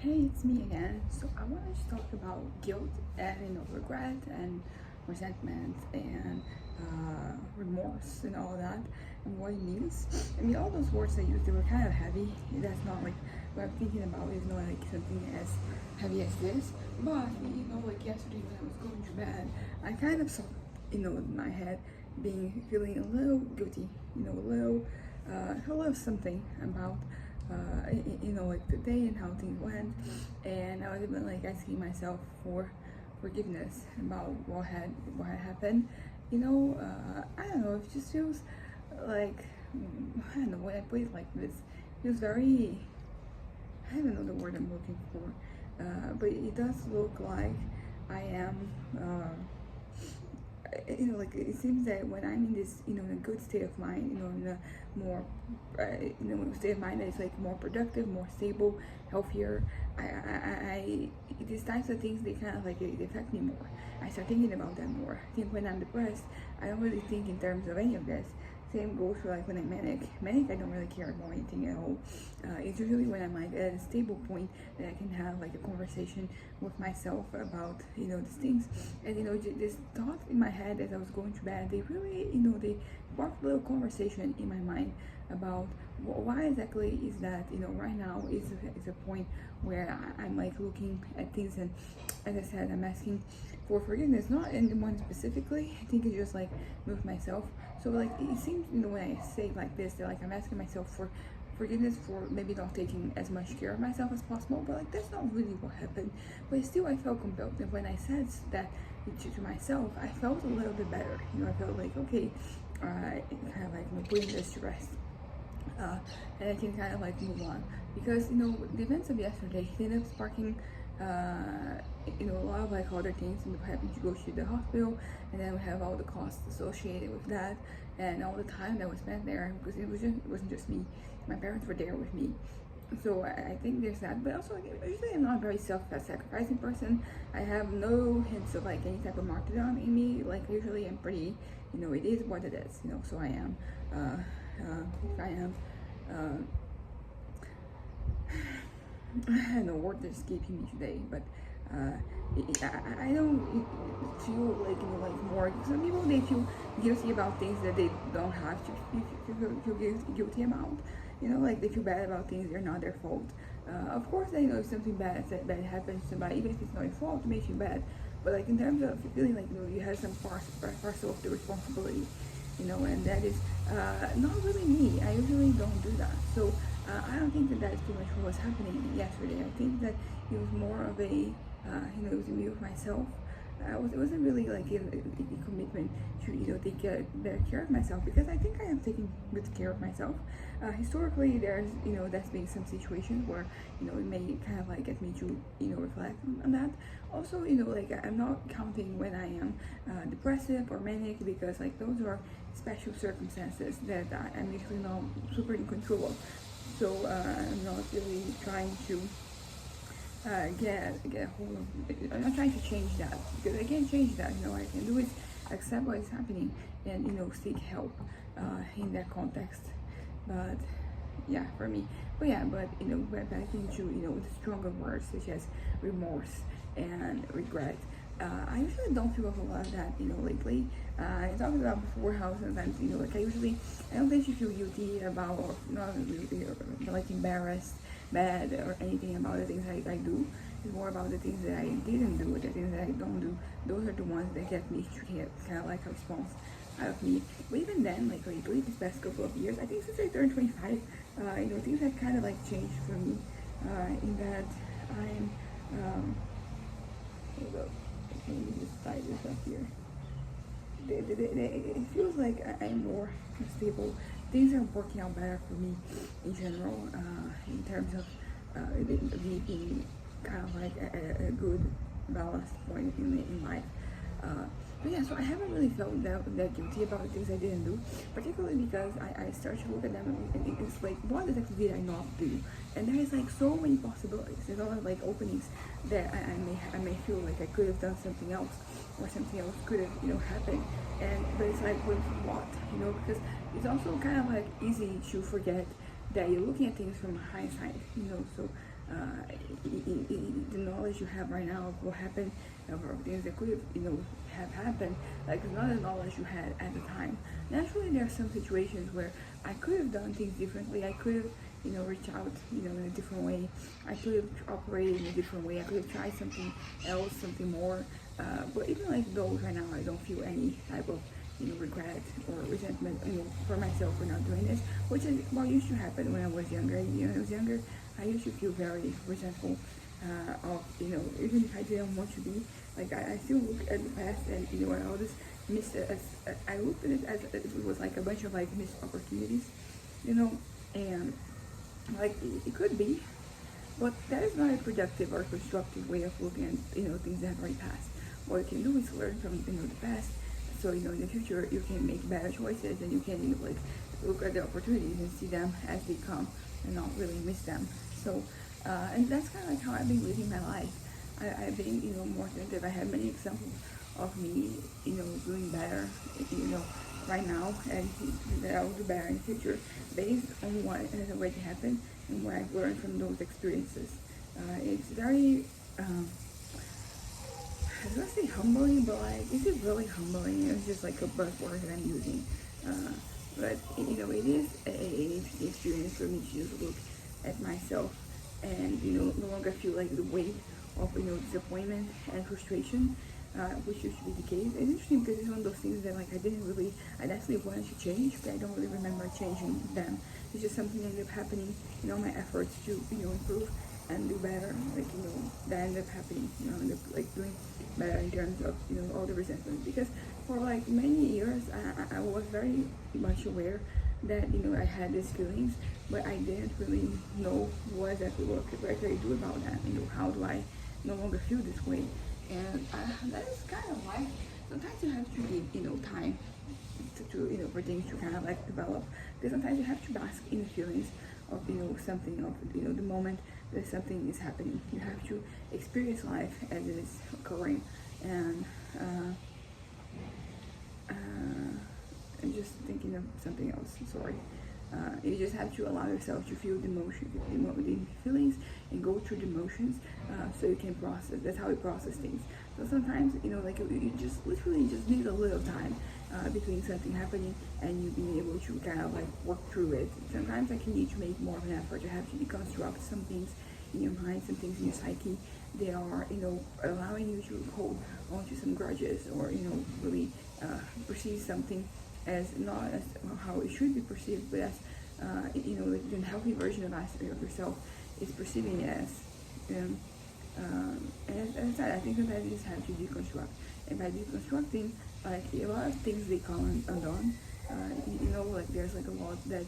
Hey, it's me again. So I wanted to talk about guilt and regret and resentment and remorse and all that and what it means. I mean, all those words I used they were kind of heavy. That's not like what I'm thinking about is not like something as heavy as this. But like yesterday when I was going to bed, I kind of saw in my head feeling a little guilty. A little something about like the day and how things went. And I was even like asking myself for forgiveness about what had happened. I don't know. It just feels like I don't know when I put it like this. It feels very. I don't know the word I'm looking for, but it does look like I am. Like it seems that when I'm in this, in a good state of mind, in a more, state of mind that is like more productive, more stable, healthier. These types of things they kind of like they affect me more. I start thinking about them more. I think when I'm depressed, I don't really think in terms of any of this. Same goes for like when I'm manic. Manic, I don't really care about anything at all. It's usually when I'm like at a stable point that I can have like a conversation with myself about these things. And this thought in my head as I was going to bed, they really they sparked a little conversation in my mind about why exactly is that right now is a point where I'm like looking at things, and as I said, I'm asking for forgiveness, not anyone specifically. I think it's just like with myself. So like it seems when I say it like this, that like I'm asking myself for forgiveness for maybe not taking as much care of myself as possible, but like that's not really what happened. But still I felt compelled, and when I said that to myself, I felt a little bit better. I felt like okay, kind of like putting this to rest, and I can kind of like move on, because the events of yesterday ended up sparking a lot of like other things. Having to go to the hospital, and then we have all the costs associated with that, and all the time that was spent there, because it wasn't just me. My parents were there with me, so I think there's that. But also, like, usually I'm not a very self-sacrificing person. I have no hints of like any type of martyrdom in me. Like usually I'm pretty, it is what it is. So I am. I am. Uh, I don't know what is escaping me today, but I don't feel like like more. Some people they feel guilty about things that they don't have to feel guilty about. Like they feel bad about things that are not their fault. Of course, if something bad happens to somebody, even if it's not your fault, it makes you bad. But like in terms of feeling like you have some parcel of the responsibility, and that is not really me. I usually don't do that. So I don't think that that's too much what was happening yesterday. I think that it was more of a, it was me with myself. It wasn't really like a commitment to take better care of myself, because I think I am taking good care of myself. Historically, there's that's been some situations where it may kind of like get me to reflect on that. Also, like I'm not counting when I am depressive or manic, because like those are special circumstances that I'm usually not super in control of. So I'm not really trying to get a hold of. I'm not trying to change that, because I can't change that. What I can do is accept what is happening and seek help in that context. But yeah, for me. But yeah, but we're back into the stronger words such as remorse and regret. I usually don't feel a whole lot of that, lately. I talked about before how sometimes, like I don't think you feel guilty about, or not really, or like embarrassed, bad, or anything about the things I do. It's more about the things that I didn't do, the things that I don't do. Those are the ones that get me to get kind of like a response out of me. But even then, like lately, this past couple of years, I think since I turned 25, things have kind of like changed for me, in that I'm, hold up, let me just tie this up here. It feels like I'm more stable. Things are working out better for me in general, in terms of me being kind of like a good balanced point in life. But yeah, so I haven't really felt that guilty about the things I didn't do, particularly because I start to look at them, and it's like, what exactly did I not do? And there is like so many possibilities. There's a lot of like openings that I may feel like I could have done something else, or something else could have happened. And but it's like, with what? Because it's also kind of like easy to forget that you're looking at things from hindsight. So the knowledge you have right now of what happened, of things that could have, have happened, like it's not the knowledge you had at the time. Naturally, there are some situations where I could have done things differently. I could have, reached out, in a different way. I could have operated in a different way. I could have tried something else, something more. But even like those right now, I don't feel any type of, regret or resentment, for myself for not doing this, which is what used to happen when I was younger. When I was younger, I used to feel very resentful of, even if I didn't want to be, like I still look at the past and, I always missed it as, I looked at it as if it was like a bunch of like missed opportunities, and like it could be, but that is not a productive or constructive way of looking at, things that have already passed. What you can do is learn from, the past, so, in the future you can make better choices and you can, like, look at the opportunities and see them as they come and not really miss them. So, and that's kind of like how I've been living my life. I've been, more attentive. I have many examples of me, doing better, right now, and that I will do better in the future based on what has already happened and what I've learned from those experiences. It's very, I was gonna say humbling, but like, is it really humbling? It's just like a buzzword that I'm using. But it is a interesting experience for me to just look at myself and no longer feel like the weight of disappointment and frustration, which used to be the case. It's interesting because it's one of those things that, like, I definitely wanted to change, but I don't really remember changing them. It's just something that ended up happening, my efforts to improve and do better, like, that ended up happening, ended up like doing better in terms of, all the resentment. Because for like many years, I was very much aware that, I had these feelings, but I didn't really know what exactly what could I do about that, how do I no longer feel this way. And that is kind of why sometimes you have to give, time to for things to kind of like develop. Because sometimes you have to bask in the feelings of, something, of, the moment that something is happening. You have to experience life as it is occurring. And I'm just thinking of something else, sorry. You just have to allow yourself to feel the feelings and go through the emotions, so you can process. That's how we process things. So sometimes, like you just literally just need a little time between something happening and you being able to kind of like work through it. Sometimes you need to make more of an effort. You have to deconstruct some things in your mind, some things in your psyche. They are, allowing you to hold onto some grudges or, really perceive something as not as how it should be perceived, but as like the healthy version of yourself is perceiving it as. And as I said, I think sometimes you just have to deconstruct. And by deconstructing, like a lot of things they come undone. Like there's like a lot that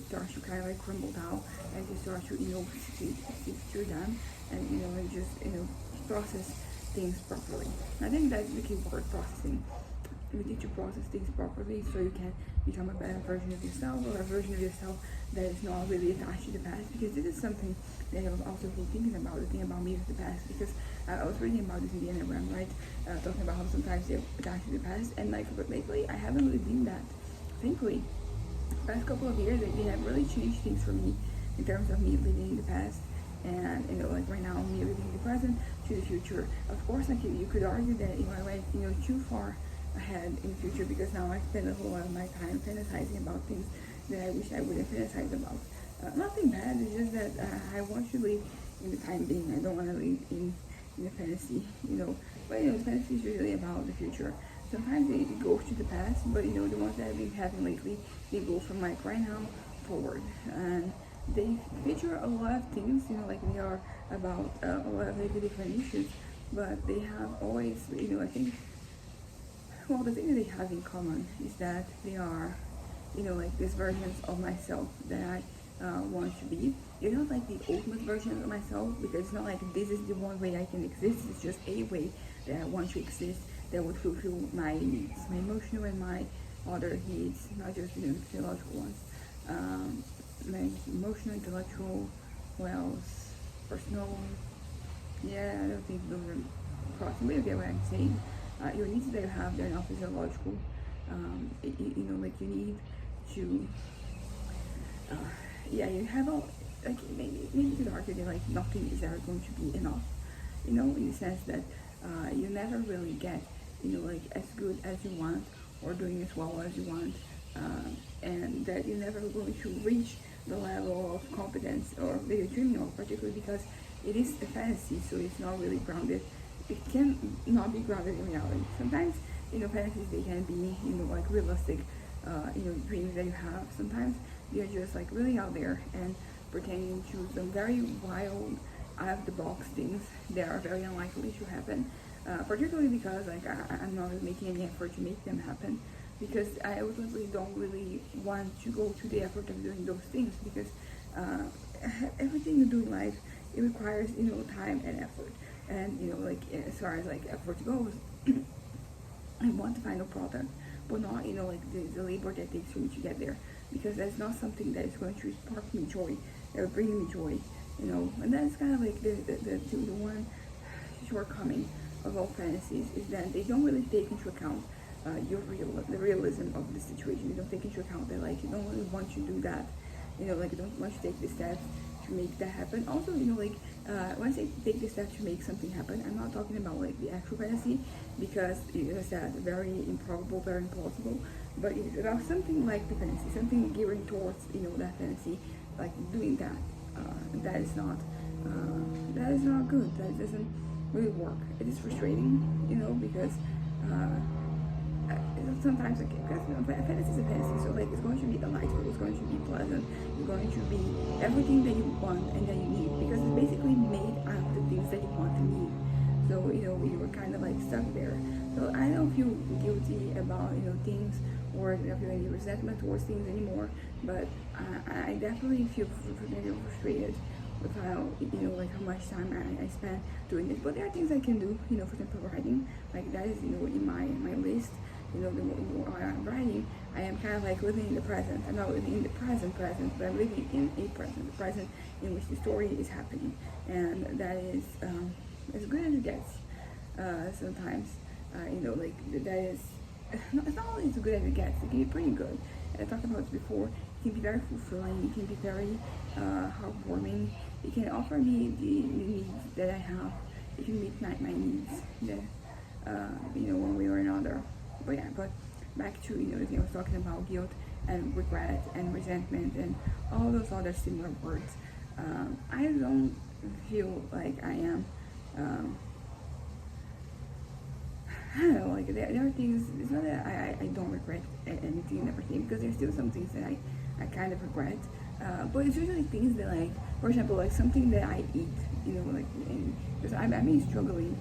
starts to kind of like crumble down, and you start to see through them, and and just process things properly. I think that's the key word, processing. You need to process things properly so you can become a better version of yourself, or a version of yourself that is not really attached to the past. Because this is something that I was also thinking about, the thing about me with the past. Because I was reading about this in the Enneagram, right? Talking about how sometimes they're attached to the past, and like, but lately I haven't really been that. Thankfully, the past couple of years they have really changed things for me in terms of me living in the past. And like right now, me living in the present to the future. Of course, like you could argue that I went too far ahead in the future, because now I spend a whole lot of my time fantasizing about things that I wish I wouldn't fantasize about. Nothing bad, it's just that I want to live in the time being. I don't want to live in the fantasy, But fantasy is usually about the future. Sometimes it goes to the past, but the ones that I've been having lately, they go from like right now forward. And they feature a lot of things, like they are about a lot of maybe different issues, but they have always, I think, well, the thing that they have in common is that they are, like these versions of myself that I want to be. They're not like the ultimate version of myself, because it's not like this is the one way I can exist. It's just a way that I want to exist that would fulfill my needs, my emotional and my other needs, not just physiological ones. My emotional, intellectual, what else? Personal. Yeah, I don't think those are crossing, but you get what I'm saying. Your needs that you have, they're not physiological. Like you need to, you have all, like maybe to argue that like nothing is ever going to be enough, you know, in the sense that you never really get, you know, like as good as you want or doing as well as you want, and that you're never going to reach the level of competence or that you're dreaming of, particularly because it is a fantasy, so it's not really grounded. It can not be grounded in reality. Sometimes, you know, fantasies, they can be, you know, like realistic, you know, dreams that you have. Sometimes you're just like really out there and pretending to some very wild, out of the box things that are very unlikely to happen. Particularly because like I'm not really making any effort to make them happen, because I ultimately don't really want to go to the effort of doing those things, because uh, everything you do in life, it requires, you know, time and effort. And you know, like as far as like effort goes, I want the final product, but not, you know, like the labor that takes for me to get there, because that's not something that is going to spark me joy, that will bring me joy, you know. And that's kind of like the one shortcoming of all fantasies, is that they don't really take into account the realism of the situation. They don't take into account that like you don't really want to do that, you know, like you don't want to take the steps to make that happen. Also, you know, like when I say take the steps to make something happen, I'm not talking about like the actual fantasy, because as I said, very improbable, very implausible. But it's about something like the fantasy, something gearing towards, you know, that fantasy, like doing that. That is not good. That doesn't really work. It is frustrating, you know, because sometimes like, because you know, fantasy is a fantasy, so like it's going to be delightful, it's going to be pleasant, it's going to be everything that you want and that you need, because it's basically made out of the things that you want and need. So you know, we were kind of like stuck there. So I don't feel guilty about, you know, things, or I don't feel any resentment towards things anymore. But I definitely feel frustrated with how, you know, like how much time I spend doing this. But there are things I can do, you know, for example, writing. Like that is, you know, in my list. You know, the more I'm writing, I am kind of like living in the present. I'm not living in the present, but I'm living in a present, the present in which the story is happening, and that is as good as it gets. Sometimes, you know, like that is. It's not only as good as it gets. It can be pretty good. And I talked about this before. It can be very fulfilling. It can be very heartwarming. It can offer me the needs that I have. It can meet my needs, that, you know, one way or another. But yeah, but back to, you know, the thing I was talking about, guilt and regret and resentment and all those other similar words. I don't feel like I am. I don't know, like there are things. It's not that I don't regret anything and everything, because there's still some things that I kind of regret. But it's usually things that, like, for example, like something that I eat, you know, like, because I've been struggling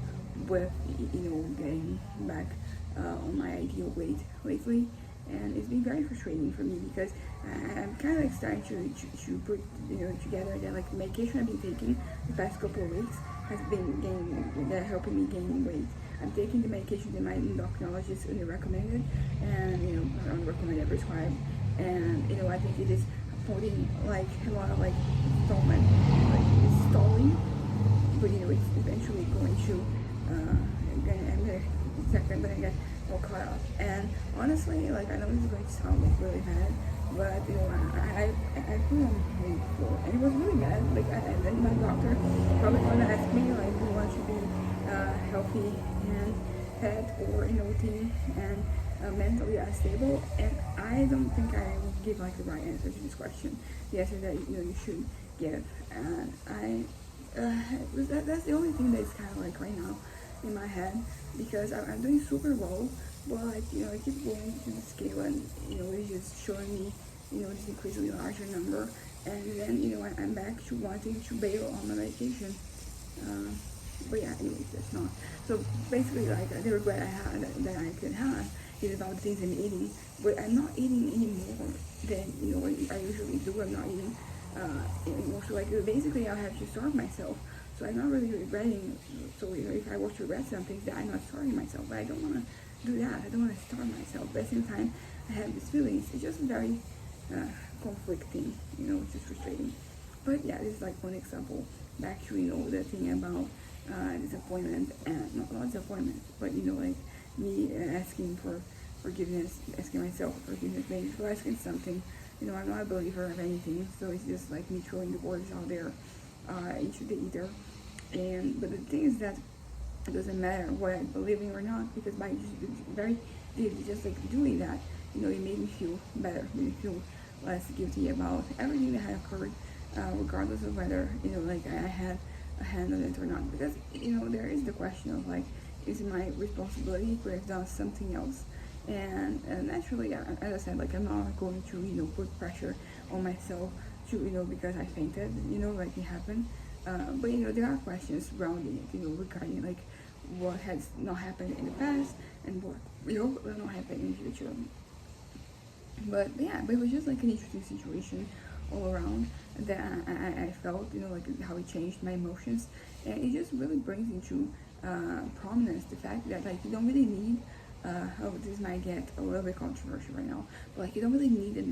with, you know, getting back on my ideal weight lately, and it's been very frustrating for me, because I'm kind of like starting to put, you know, together that like the medication I've been taking the past couple of weeks has been helping me gain weight. I'm taking the medication that my endocrinologist recommended, and you know, unrecommended, prescribed, and you know, I think it is putting like a lot of like stallment, like it's stalling, but you know, it's eventually going to. I'm gonna get all caught up. And honestly, like I know this is going to sound like really bad, but you know, I put on weight before, and it was really bad. Like, and then my doctor probably gonna ask me like, do you want to be healthy and fat, or you know, thin and mentally unstable? And I don't think I will give like the right answer to this question. The answer that, you know, you should give, and that's the only thing that's kind of like right now in my head, because I'm doing super well, but like, you know, I keep going to the scale, and you know, it's just showing me, you know, this increasingly larger number, and then you know, I'm back to wanting to bail on my medication. But yeah, anyways, that's not. So basically, like the regret I had that I could have is about the things I'm eating, but I'm not eating any more than, you know, I usually do. I'm not eating anymore. So like basically, I have to starve myself. So I'm not really regretting. So you know, if I were to regret something, that I'm not starving myself. But I don't want to do that. I don't want to starve myself. But at the same time, I have these feelings. It's just very conflicting. You know, it's just frustrating. But yeah, this is like one example. Back to, you know, the thing about disappointment, and not disappointment, but you know, like me asking for forgiveness, asking myself for forgiveness, maybe for asking something I'm not a believer of anything, so it's just like me throwing the words out there into the ether. But the thing is that it doesn't matter what I believe in or not, because by just like doing that, it made me feel better, made me feel less guilty about everything that had occurred, regardless of whether like I had a hand on it or not. Because there is the question of like, is it my responsibility? Could I have done something else? And naturally, as I said, like I'm not going to put pressure on myself to because I fainted, like it happened. But there are questions surrounding it, regarding like what has not happened in the past and what will not happen in the future. But yeah, but it was just like an interesting situation all around that I felt, like how it changed my emotions, and it just really brings into prominence the fact that like you don't really need. This might get a little bit controversial right now, but like you don't really need a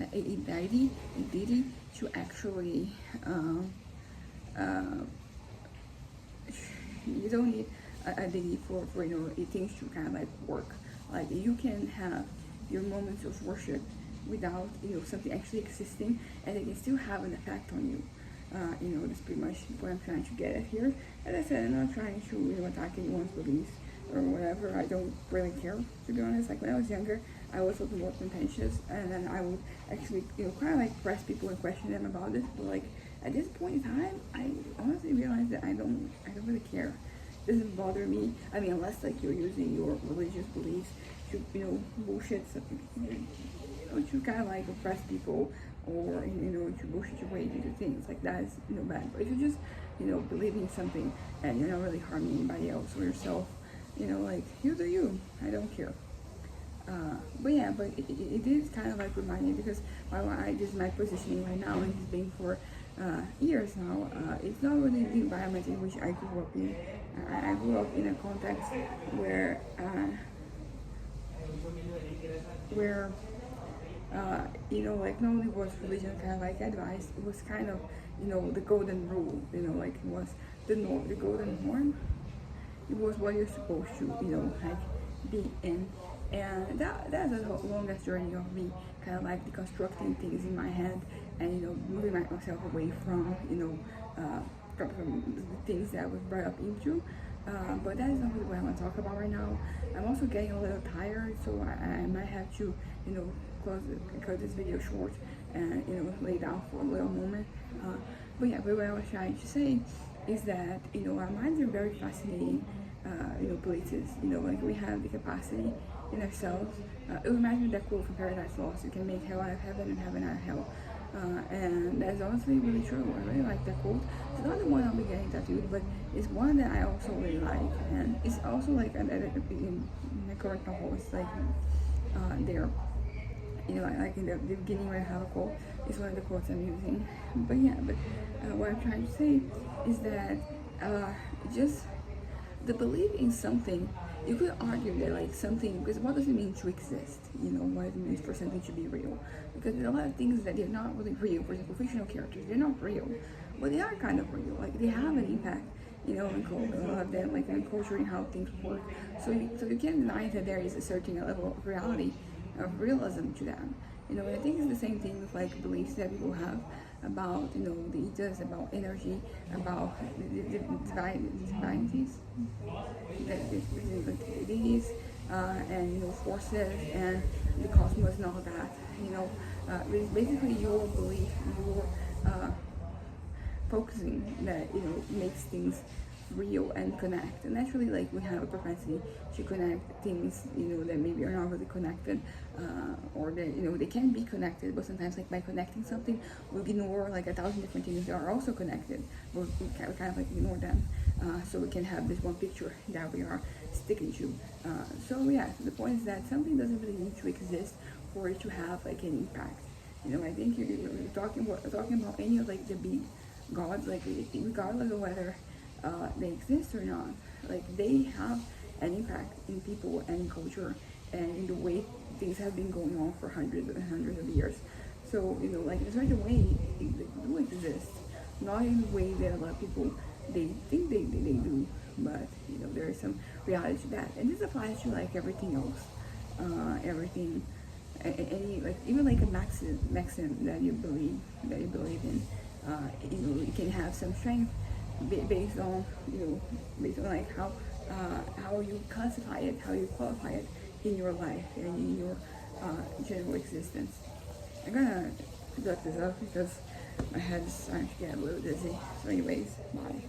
deity to actually. You don't need a deity for things to kind of like work. Like you can have your moments of worship without something actually existing, and it can still have an effect on you. That's pretty much what I'm trying to get at here. As I said, I'm not trying to attack anyone's beliefs or whatever. I don't really care, to be honest. Like when I was younger, I was a little more contentious, and then I would actually kind of like press people and question them about it. But like at this point in time, I honestly realized that I don't really care. It doesn't bother me. I mean, unless like you're using your religious beliefs to bullshit something, to kind of like oppress people, or to bullshit your way into things like that is bad. But if you just believe in something and you're not really harming anybody else or yourself, like you do you. I don't care. But yeah, but it is kind of like reminding, because this is my positioning right now, and it's been for years now. It's not really the environment in which I grew up in. I grew up in a context where like not only was religion kind of like advice, it was kind of the golden rule. Like it was the norm, the golden norm. It was what you're supposed to like be in. And that's a longest journey of me kind of like deconstructing things in my head, and moving myself away from from the things that I was brought up into. But that is not really what I want to talk about right now. I'm also getting a little tired, so I might have to cut this video short and lay down for a little moment. But yeah, but what I was trying to say is that our minds are very fascinating places. Like we have the capacity in ourselves. It reminds me of that quote from Paradise Lost: "You can make hell out of heaven and heaven out of hell." And that's honestly really true. I really like that quote. It's not the one I'll be getting tattooed, but it's one that I also really like. And it's also like in the current novel, it's like there. Like in the beginning where I have a quote, it's one of the quotes I'm using. But yeah, what I'm trying to say is that just the belief in something. You could argue that like something, because what does it mean to exist? What does it mean for something to be real? Because there's a lot of things that they're not really real. For example, fictional characters, they're not real, but they are kind of real. Like they have an impact, in culture, a lot of them, like in culture and how things work. So you can't deny that there is a certain level of reality, of realism to them. And I think it's the same thing with like beliefs that people have about the ethos, about energy, about the divinities, the deities, and forces and the cosmos and all that. It's basically your belief, your focusing that makes things real and connect. And naturally, like we have a propensity to connect things that maybe are not really connected, or that they can be connected, but sometimes like by connecting something we ignore like 1,000 different things that are also connected, but we kind of like ignore them, so we can have this one picture that we are sticking to. So yeah, the point is that something doesn't really need to exist for it to have like an impact. I think you're talking about any of like the big gods, like regardless of whether they exist or not, like they have an impact in people and in culture and in the way things have been going on for hundreds and hundreds of years. So like there's a way they do exist, not in the way that a lot of people they think they do, but there is some reality to that. And this applies to like everything else, everything any, like, even like a maxim that you believe in. You can have some strength based on, based on like how you classify it, how you qualify it in your life and in your general existence. I'm gonna conduct this up because my head's starting to get a little dizzy. So anyways, bye.